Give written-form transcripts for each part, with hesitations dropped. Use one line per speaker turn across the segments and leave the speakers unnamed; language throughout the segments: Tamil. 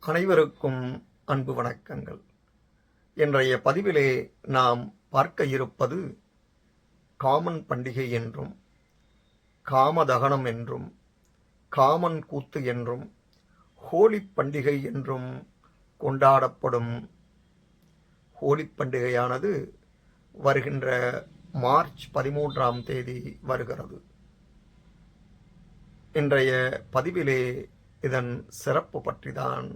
அனைவருக்கும் அன்பு வணக்கங்கள். இன்றைய பதிவிலே நாம் பார்க்க இருப்பது காமன் பண்டிகை என்றும், காமதகனம் என்றும், காமன் கூத்து என்றும், ஹோலி பண்டிகை என்றும் கொண்டாடப்படும் ஹோலி பண்டிகையானது வருகின்ற மார்ச் 13ஆம் தேதி வருகிறது. இன்றைய பதிவிலே இதன் சிறப்பு பற்றிதான்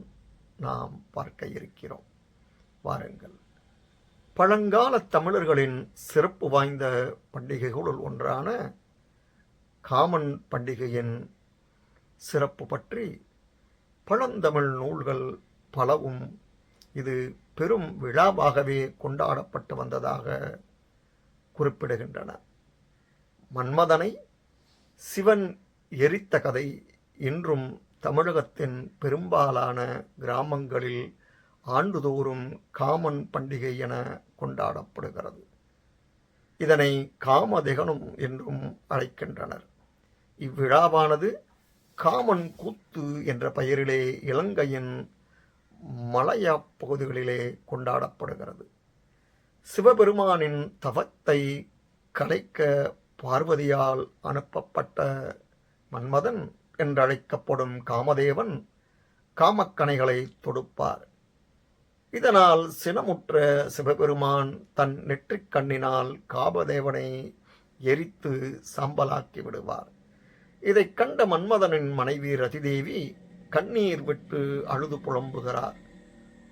நாம் பார்க்க இருக்கிறோம். வாருங்கள். பழங்கால தமிழர்களின் சிறப்பு வாய்ந்த பண்டிகைகளுள் ஒன்றான காமன் பண்டிகையின் சிறப்பு பற்றி பழந்தமிழ் நூல்கள் பலவும் இது பெரும் விழாவாகவே கொண்டாடப்பட்டு வந்ததாக குறிப்பிடுகின்றன. மன்மதனை சிவன் எரித்த கதை இன்றும் தமிழகத்தின் பெரும்பாலான கிராமங்களில் ஆண்டுதோறும் காமன் பண்டிகை என கொண்டாடப்படுகிறது. இதனை காமதகனம் என்றும் அழைக்கின்றனர். இவ்விழாவானது காமன் கூத்து என்ற பெயரிலே இலங்கையின் மலையா பகுதிகளிலே கொண்டாடப்படுகிறது. சிவபெருமானின் தவத்தை கலைக்க பார்வதியால் அனுப்பப்பட்ட மன்மதன் என்றழைக்கப்படும் காமதேவன் காமக்கணைகளை தொடுப்பார். இதனால் சினமுற்ற சிவபெருமான் தன் நெற்றிக் கண்ணினால் காமதேவனை எரித்து சாம்பலாக்கி விடுவார். இதைக் கண்ட மன்மதனின் மனைவி ரதிதேவி கண்ணீர் விட்டு அழுது புலம்புகிறார்.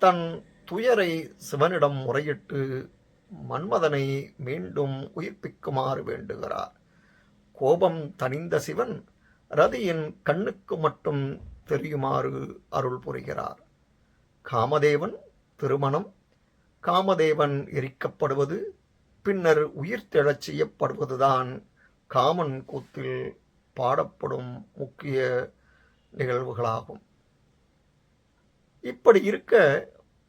தன் துயரை சிவனிடம் முறையிட்டு மன்மதனை மீண்டும் உயிர்ப்பிக்குமாறு வேண்டுகிறார். கோபம் தணிந்த சிவன் ரதியின் கண்ணுக்கு மட்டும் தெரியுமாறு அருள் புரிகிறார். காமதேவன் திருமணம், காமதேவன் எரிக்கப்படுவது, பின்னர் உயிர்த்தெழச் செய்யப்படுவதுதான் காமன் கூத்தில் பாடப்படும் முக்கிய நிகழ்வுகளாகும். இப்படி இருக்க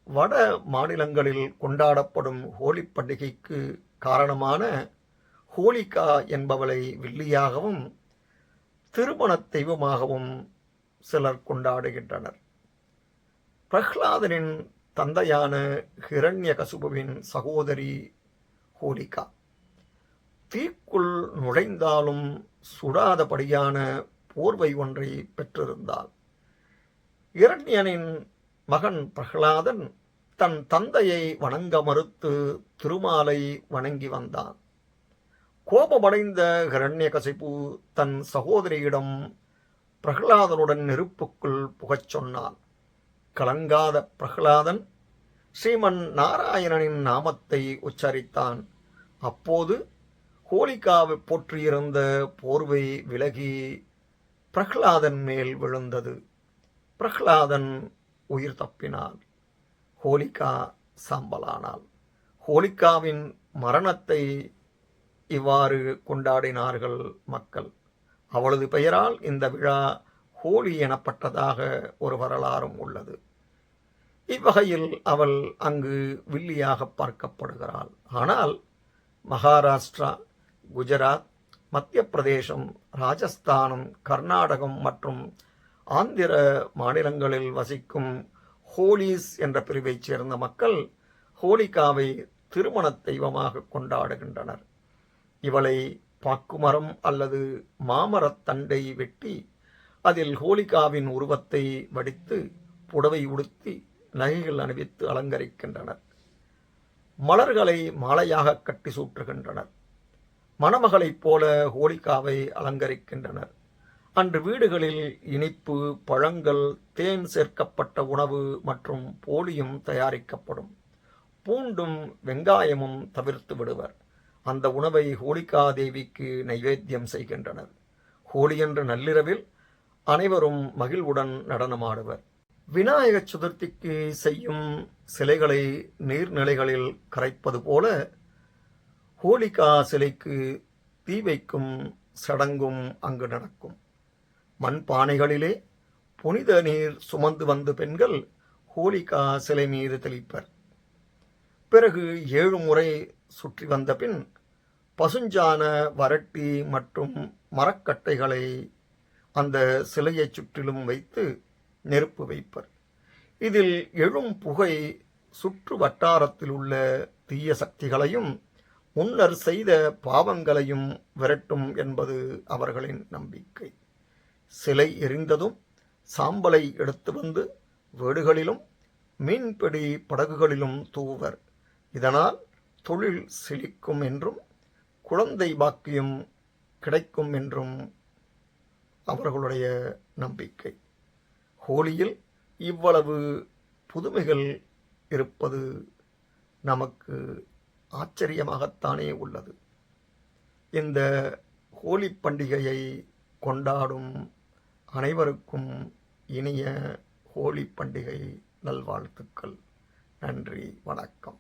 வட மாநிலங்களில் கொண்டாடப்படும் ஹோலி பண்டிகைக்கு காரணமான ஹோலிகா என்பவளை வில்லியாகவும் திருமண தெய்வமாகவும் சிலர் கொண்டாடுகின்றனர். பிரஹ்லாதனின் தந்தையான ஹிரண்யகசிபுவின் சகோதரி ஹோலிகா தீக்குள் நுழைந்தாலும் சுடாதபடியான போர்வை ஒன்றை பெற்றிருந்தாள். இரண்யனின் மகன் பிரஹ்லாதன் தன் தந்தையை வணங்க மறுத்து திருமாலை வணங்கி வந்தான். கோபமடைந்த ஹிரண்யகசிபு தன் சகோதரியிடம் பிரஹ்லாதனுடன் நெருப்புக்குள் புகச் சொன்னான். கலங்காத பிரஹ்லாதன் ஸ்ரீமன் நாராயணனின் நாமத்தை உச்சரித்தான். அப்போது ஹோலிகாவை போற்றியிருந்த போர்வை விலகி பிரஹ்லாதன் மேல் விழுந்தது. பிரஹ்லாதன் உயிர் தப்பினான். ஹோலிகா சாம்பலானாள். ஹோலிகாவின் மரணத்தை இவ்வாறு கொண்டாடினார்கள் மக்கள். அவளது பெயரால் இந்த விழா ஹோலி எனப்பட்டதாக ஒரு வரலாறும் உள்ளது. இவ்வகையில் அவள் அங்கு வில்லியாக பார்க்கப்படுகிறாள். ஆனால் மகாராஷ்டிரா, குஜராத், மத்திய பிரதேசம், ராஜஸ்தானம், கர்நாடகம் மற்றும் ஆந்திர மாநிலங்களில் வசிக்கும் ஹோலிஸ் என்ற பிரிவைச் சேர்ந்த மக்கள் ஹோலிகாவை திருமண தெய்வமாக கொண்டாடுகின்றனர். இவளை பாக்குமரம் அல்லது மாமரத் தண்டை வெட்டி அதில் ஹோலிகாவின் உருவத்தை வடித்து புடவை உடுத்தி நகைகள் அணிவித்து அலங்கரிக்கின்றனர். மலர்களை மாலையாக கட்டி சூற்றுகின்றனர். மணமகளைப் போல ஹோலிகாவை அலங்கரிக்கின்றனர். அன்று வீடுகளில் இனிப்பு, பழங்கள், தேன் சேர்க்கப்பட்ட உணவு மற்றும் போலியும் தயாரிக்கப்படும். பூண்டும் வெங்காயமும் தவிர்த்து விடுவர். அந்த உணவை ஹோலிகா தேவிக்கு நைவேத்தியம் செய்கின்றனர். ஹோலியன்று நள்ளிரவில் அனைவரும் மகிழ்வுடன் நடனமாடுவர். விநாயக சதுர்த்திக்கு செய்யும் சிலைகளை நீர்நிலைகளில் கரைப்பது போல ஹோலிகா சிலைக்கு தீ வைக்கும் சடங்கும் அங்கு நடக்கும். மண்பானைகளிலே புனித நீர் சுமந்து வந்த பெண்கள் ஹோலிகா சிலை மீது தெளிப்பர். பிறகு 7 முறை சுற்றி வந்த பின் பசுஞ்சான வரட்டி மற்றும் மரக்கட்டைகளை அந்த சிலையைச் சுற்றிலும் வைத்து நெருப்பு வைப்பர். இதில் எழும் புகை சுற்று வட்டாரத்தில் உள்ள தீய சக்திகளையும் முன்னர் செய்த பாவங்களையும் விரட்டும் என்பது அவர்களின் நம்பிக்கை. சிலை எரிந்ததும் சாம்பலை எடுத்து வந்து வீடுகளிலும் மீன்பிடி படகுகளிலும் தூவர். இதனால் தொழில் செழிக்கும் என்றும் குழந்தை பாக்கியம் கிடைக்கும் என்றும் அவர்களுடைய நம்பிக்கை. ஹோலியில் இவ்வளவு புதுமைகள் இருப்பது நமக்கு ஆச்சரியமாகத்தானே உள்ளது. இந்த ஹோலி பண்டிகையை கொண்டாடும் அனைவருக்கும் இனிய ஹோலி பண்டிகை நல்வாழ்த்துக்கள். நன்றி, வணக்கம்.